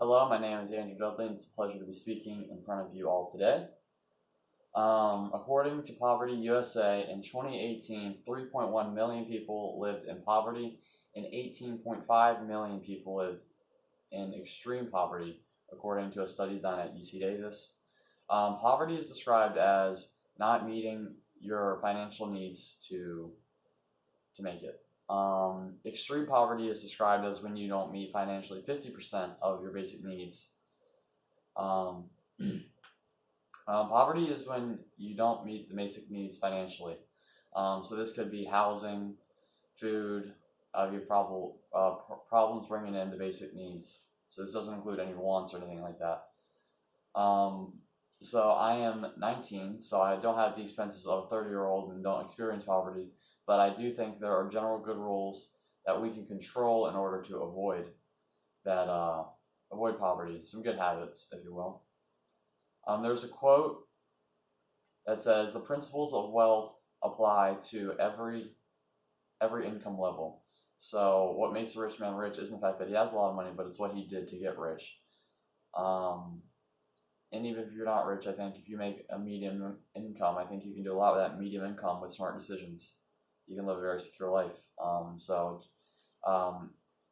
Hello, my name is Andrew Dudley, and it's a pleasure to be speaking in front of you all today. According to Poverty USA, in 2018, 3.1 million people lived in poverty, and 18.5 million people lived in extreme poverty, according to a study done at UC Davis. Poverty is described as not meeting your financial needs to make it. Extreme poverty is described as when you don't meet financially 50% of your basic needs. Poverty is when you don't meet the basic needs financially. So this could be housing, food, you have problems bringing in the basic needs. So this doesn't include any wants or anything like that. So I am 19, so I don't have the expenses of a 30-year-old and don't experience poverty. But I do think there are general good rules that we can control in order to avoid poverty. Some good habits, if you will. There's a quote that says, "The principles of wealth apply to every income level." So what makes a rich man rich isn't the fact that he has a lot of money, but it's what he did to get rich. And even if you're not rich, I think if you make a medium income, I think you can do a lot with that medium income with smart decisions. You can live a very secure life.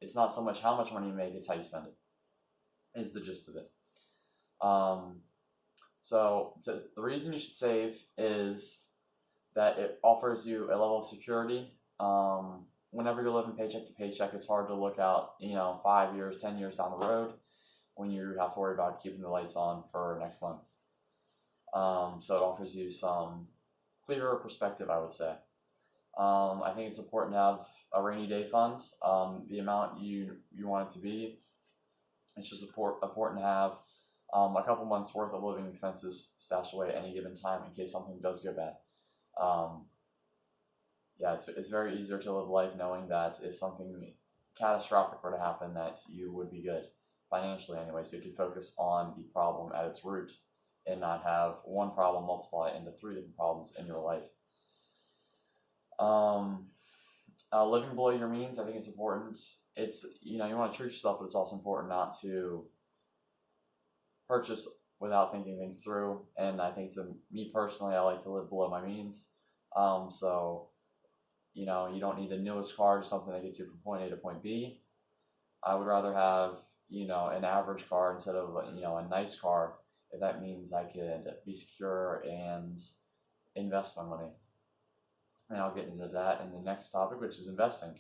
It's not so much how much money you make, it's how you spend it, is the gist of it. The reason you should save is that it offers you a level of security. Whenever you're living paycheck to paycheck, it's hard to look out, 5 years, 10 years down the road when you have to worry about keeping the lights on for next month. So it offers you some clearer perspective, I would say. I think it's important to have a rainy day fund. The amount you want it to be. It's just important to have a couple months worth of living expenses stashed away at any given time in case something does go bad. It's very easier to live life knowing that if something catastrophic were to happen, that you would be good financially anyway. So you can focus on the problem at its root and not have one problem multiply into 3 different problems in your life. Living below your means, I think it's important. It's, you want to treat yourself, but it's also important not to purchase without thinking things through. And I think to me personally, I like to live below my means. You don't need the newest car or something that gets you from point A to point B. I would rather have, an average car instead of, a nice car, if that means I could be secure and invest my money. And I'll get into that in the next topic, which is investing.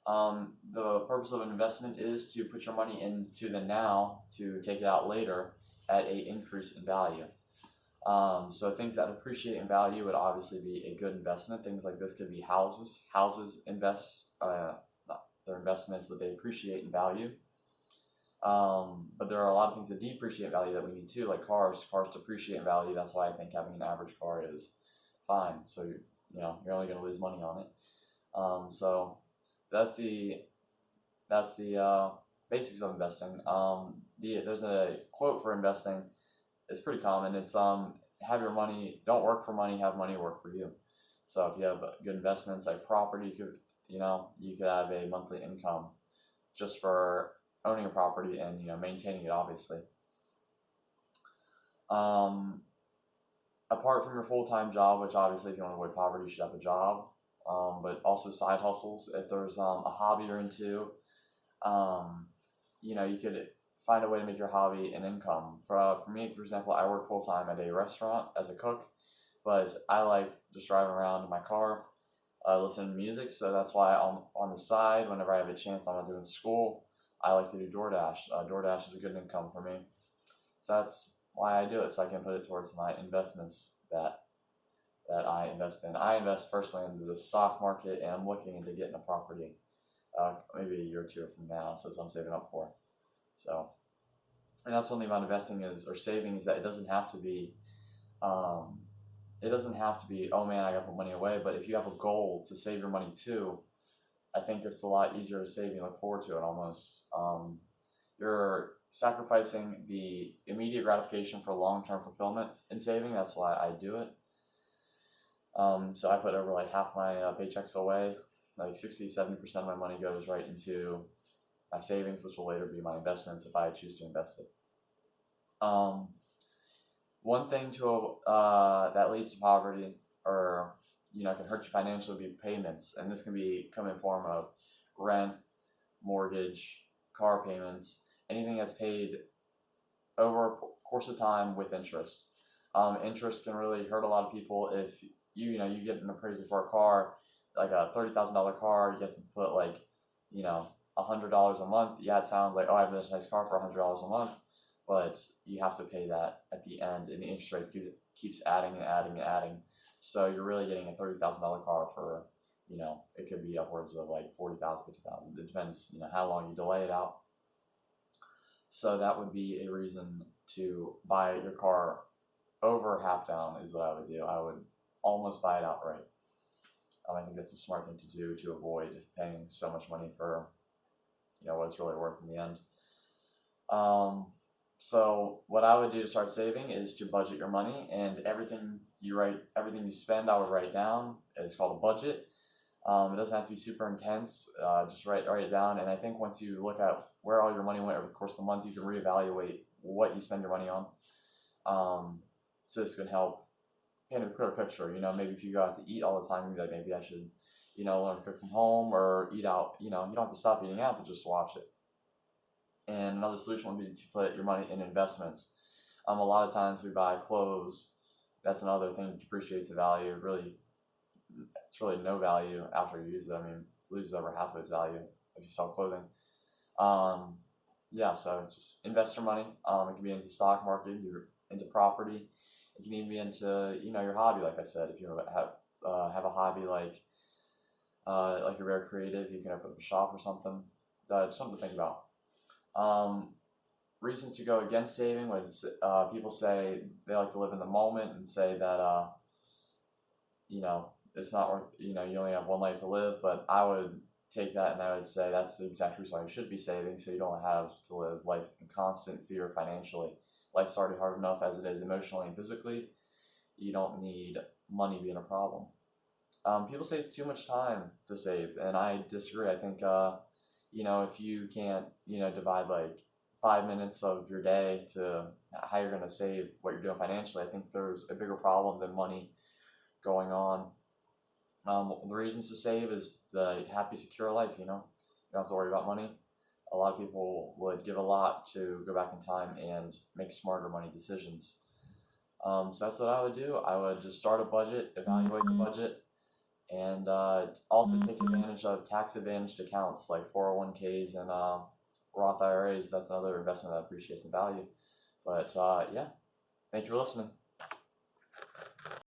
The purpose of an investment is to put your money into the now to take it out later at an increase in value. So things that appreciate in value would obviously be a good investment. Things like this could be houses. Houses they're investments, but they appreciate in value. But there are a lot of things that depreciate value that we need too, like cars. Cars depreciate in value. That's why I think having an average car is fine. So you're only going to lose money on it. So that's the basics of investing. There's a quote for investing. It's pretty common. It's have your money, don't work for money, have money work for you. So if you have good investments like property, you could have a monthly income just for owning a property and maintaining it, obviously. Apart from your full-time job, which obviously if you want to avoid poverty, you should have a job, but also side hustles. If there's a hobby you're into, you could find a way to make your hobby an income. For me, for example, I work full-time at a restaurant as a cook, but I like just driving around in my car, listening to music, so that's why on the side, whenever I have a chance I'm not doing school, I like to do DoorDash. DoorDash is a good income for me. So that's why I do it, so I can put it towards my investments that I invest in. I invest personally into the stock market, and I'm looking into getting a property maybe a year or two from now, so I'm saving up for. So, and that's one thing about investing or saving is that it doesn't have to be, oh man, I gotta put money away. But if you have a goal to save your money too, I think it's a lot easier to save and look forward to it almost. You're sacrificing the immediate gratification for long-term fulfillment in saving. That's why I do it. So I put over like half my paychecks away, like 60-70% of my money goes right into my savings, which will later be my investments if I choose to invest it. Um, One thing to that leads to poverty, or can hurt you financially, would be payments, and this can come in form of rent, mortgage, car payments, anything that's paid over a course of time with interest. Interest can really hurt a lot of people. If you get an appraisal for a car, like a $30,000 car, you have to put like $100 a month. Yeah, it sounds like, oh, I have this nice car for $100 a month, but you have to pay that at the end, and the interest rate keeps adding and adding and adding. So you're really getting a $30,000 car for it could be upwards of like 40,000, 50,000. It depends how long you delay it out. So that would be a reason to buy your car over half down is what I would do. I would almost buy it outright. I think that's a smart thing to do to avoid paying so much money for what it's really worth in the end. So what I would do to start saving is to budget your money, and everything you spend, I would write down. It's called a budget. It doesn't have to be super intense. Just write it down, and I think once you look at where all your money went over the course of the month, you can reevaluate what you spend your money on. So this can help paint a clear picture. Maybe if you go out to eat all the time, you'd be like, maybe I should, learn to cook from home or eat out. You don't have to stop eating out, but just watch it. And another solution would be to put your money in investments. A lot of times we buy clothes. That's another thing that depreciates the value. It's really no value after you use it. I mean, it loses over half of its value if you sell clothing. So just invest your money. It can be into the stock market, you're into property. It can even be into your hobby. Like I said, if you have a hobby like you're very creative, you can open up a shop or something. That's something to think about. Reasons to go against saving was people say they like to live in the moment and say that it's not worth, you only have one life to live. But I would take that and I would say that's the exact reason why you should be saving, so you don't have to live life in constant fear financially. Life's already hard enough as it is emotionally and physically. You don't need money being a problem. People say it's too much time to save, and I disagree. I think if you can't divide like 5 minutes of your day to how you're going to save what you're doing financially, I think there's a bigger problem than money going on. The reasons to save is the happy, secure life. You don't have to worry about money. A lot of people would give a lot to go back in time and make smarter money decisions. So that's what I would do. I would just start a budget, evaluate the budget, and also take advantage of tax-advantaged accounts like 401ks and Roth IRAs. That's another investment that appreciates in value. But thank you for listening.